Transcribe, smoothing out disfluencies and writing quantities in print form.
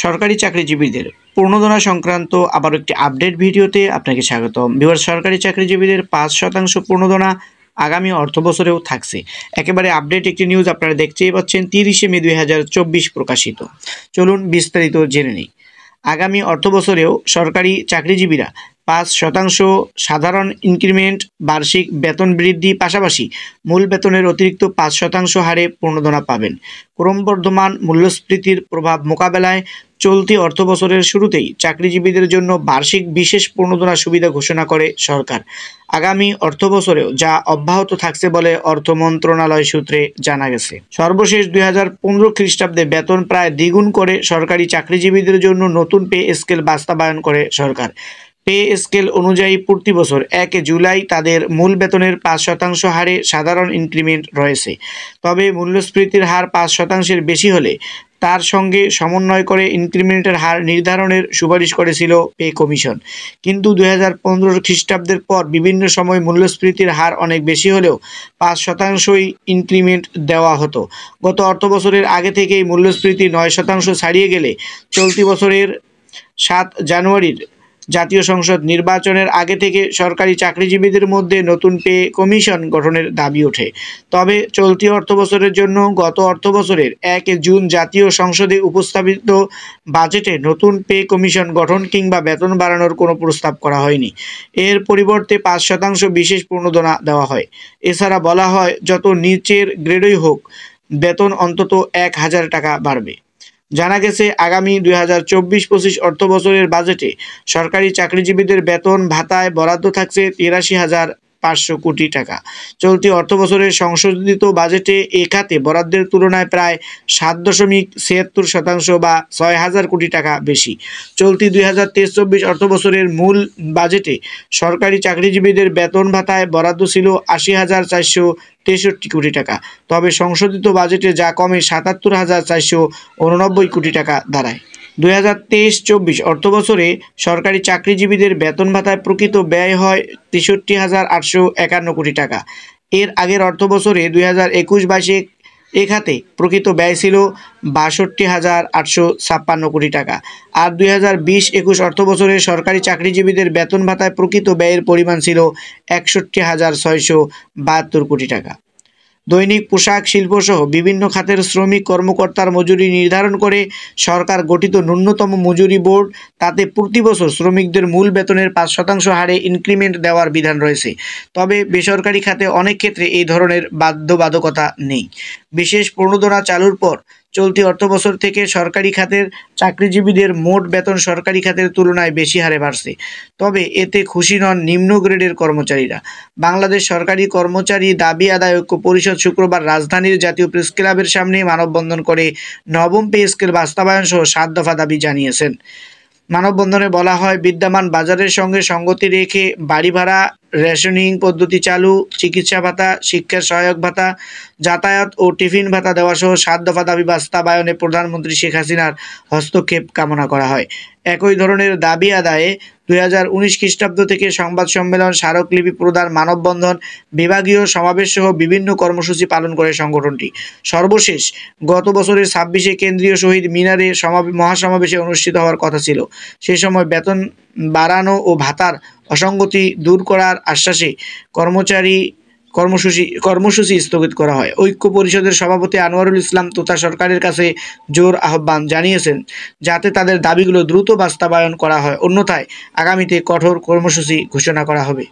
সরকারি চাকরিজীবীদের পূর্ণদনা সংক্রান্ত আবার একটি আপডেট ভিডিওতে আপনাকে স্বাগতম। ভিউয়ার্স, সরকারি চাকরিজীবীদের ৫% পূর্ণদনা আগামী অর্থবছরেও থাকছে। একেবারে আপডেট একটি নিউজ আপনারা দেখতেই পাচ্ছেন, ৩০শে মে ২০২৪ প্রকাশিত। চলুন বিস্তারিত জেনে নিই। আগামী অর্থবছরেও সরকারি চাকরিজীবীরা ৫% সাধারণ ইনক্রিমেন্ট, বার্ষিক বেতন বৃদ্ধি, পাশাপাশি মূল বেতনের অতিরিক্ত ৫% হারে পূর্ণদনা পাবেন। ক্রমবর্ধমান মূল্যস্ফীতির প্রভাব মোকাবেলায় চলতি অর্থবছরের শুরুতেই চাকরিজীবীদের জন্য বার্ষিক বিশেষ পূর্ণদনা সুবিধা ঘোষণা করে সরকার। আগামী অর্থবছরেও যা অব্যাহত থাকছে বলে অর্থ মন্ত্রণালয় সূত্রে জানা গেছে। সর্বশেষ ২০১৫ খ্রিস্টাব্দে বেতন প্রায় দ্বিগুণ করে সরকারি চাকরিজীবীদের জন্য নতুন পে স্কেল বাস্তবায়ন করে সরকার। পে স্কেল অনুযায়ী প্রতি বছর ১ জুলাই তাদের মূল বেতনের ৫% হারে সাধারণ ইনক্রিমেন্ট রয়েছে। তবে মূল্যস্ফীতির হার ৫%-এর বেশি হলে তার সঙ্গে সমন্বয় করে ইনক্রিমেন্টের হার নির্ধারণের সুপারিশ করেছিল পে কমিশন। কিন্তু ২০১৫ খ্রিস্টাব্দের পর বিভিন্ন সময় মূল্যস্ফীতির হার অনেক বেশি হলেও ৫%ই ইনক্রিমেন্ট দেওয়া হতো। গত অর্থবছরের আগে থেকেই মূল্যস্ফীতি ৯% ছাড়িয়ে গেলে চলতি বছরের ৭ জানুয়ারির জাতীয় সংসদ নির্বাচনের আগে থেকে সরকারি চাকরিজীবীদের মধ্যে নতুন পে কমিশন গঠনের দাবি ওঠে। তবে চলতি অর্থবছরের জন্য গত অর্থবছরের ১ জুন জাতীয় সংসদে উপস্থাপিত বাজেটে নতুন পে কমিশন গঠন কিংবা বেতন বাড়ানোর কোনো প্রস্তাব করা হয়নি। এর পরিবর্তে ৫% বিশেষ পূর্ণদনা দেওয়া হয়। এছাড়া বলা হয়, যত নিচের গ্রেডই হোক বেতন অন্তত ১,০০০ টাকা বাড়বে। জানা গেছে, আগামী ২০২৪-২৫ অর্থবছরের বাজেটে সরকারি চাকরিজীবীদের বেতন ভাতায় বরাদ্দ থাকছে ৮৩,৫০০ কোটি টাকা। চলতি অর্থবছরের সংশোধিত বাজেটে এ খাতে বরাদ্দের তুলনায় প্রায় ৭.৭৬% বা ৬,০০০ কোটি টাকা বেশি। চলতি ২০২৩-২৪ অর্থবছরের মূল বাজেটে সরকারি চাকরিজীবীদের বেতন ভাতায় বরাদ্দ ছিল ৮০,৪৬৩ কোটি টাকা। তবে সংশোধিত বাজেটে যা কমে ৭৭,৪৮৯ কোটি টাকা দাঁড়ায়। ২০২৩-২৪ অর্থবছরে সরকারি চাকরিজীবীদের বেতন ভাতায় প্রকৃত ব্যয় হয় ৬৩,৮৫১ কোটি টাকা। এর আগের অর্থবছরে ২০২১-২২ এ খাতে প্রকৃত ব্যয় ছিল ৬২,৮৫৬ কোটি টাকা। আর ২০২০-২১ অর্থবছরে সরকারি চাকরিজীবীদের বেতন ভাতায় প্রকৃত ব্যয়ের পরিমাণ ছিল ৬১,৬৭২ কোটি টাকা। দৈনিক পোশাক শিল্পসহ বিভিন্ন খাতের শ্রমিক কর্মকর্তার মজুরি নির্ধারণ করে সরকার গঠিত ন্যূনতম মজুরি বোর্ড, তাতে প্রতি বছর শ্রমিকদের মূল বেতনের ৫% হারে ইনক্রিমেন্ট দেওয়ার বিধান রয়েছে। তবে বেসরকারি খাতে অনেক ক্ষেত্রে এই ধরনের বাধ্যবাধকতা নেই। বিশেষ পূর্ণদনা চালুর পর চলতি অর্থবছর থেকে সরকারি খাতের চাকরিজীবীদের মোট বেতন সরকারি খাতের তুলনায় বেশি হারে বাড়ছে। তবে এতে খুশি নন নিম্ন গ্রেডের কর্মচারীরা। বাংলাদেশ সরকারি কর্মচারী দাবি আদায় ঐক্য পরিষদ শুক্রবার রাজধানীর জাতীয় প্রেসক্লাবের সামনে মানববন্ধন করে নবম পে স্কেল বাস্তবায়ন সহ ৭ দফা দাবি জানিয়েছেন। মানববন্ধনে বলা হয়, বিদ্যমান বাজারের সঙ্গে সঙ্গতি রেখে বাড়ি ভাড়া, রেশনিং পদ্ধতি চালু, চিকিৎসা ভাতা, শিক্ষার সহায়ক ভাতা, যাতায়াত ও টিফিন ভাতা দেওয়া সহ ৭ দফা দাবি বাস্তবায়নে প্রধানমন্ত্রী শেখ হাসিনার হস্তক্ষেপ কামনা করা হয়। একই ধরনের দাবি আদায়ে ২০১৯ খ্রিস্টাব্দ থেকে সংবাদ সম্মেলন, স্মারকলিপি প্রদান, মানববন্ধন, বিভাগীয় সমাবেশ সহ বিভিন্ন কর্মসূচি পালন করে সংগঠনটি। সর্বশেষ গত বছরের ২৬-এ কেন্দ্রীয় শহীদ মিনারে মহাসমাবেশে অনুষ্ঠিত হওয়ার কথা ছিল। সে সময় বেতন বাড়ানো ও ভাতার অসঙ্গতি দূর করার আশ্বাসে কর্মসূচি স্থগিত করা হয়। ঐক্য পরিষদের সভাপতি আনোয়ারুল ইসলাম তোতা সরকারের কাছে জোর আহ্বান জানিয়েছেন যাতে তাদের দাবিগুলো দ্রুত বাস্তবায়ন করা হয়, অন্যথায় আগামীতে কঠোর কর্মসূচি ঘোষণা করা হবে।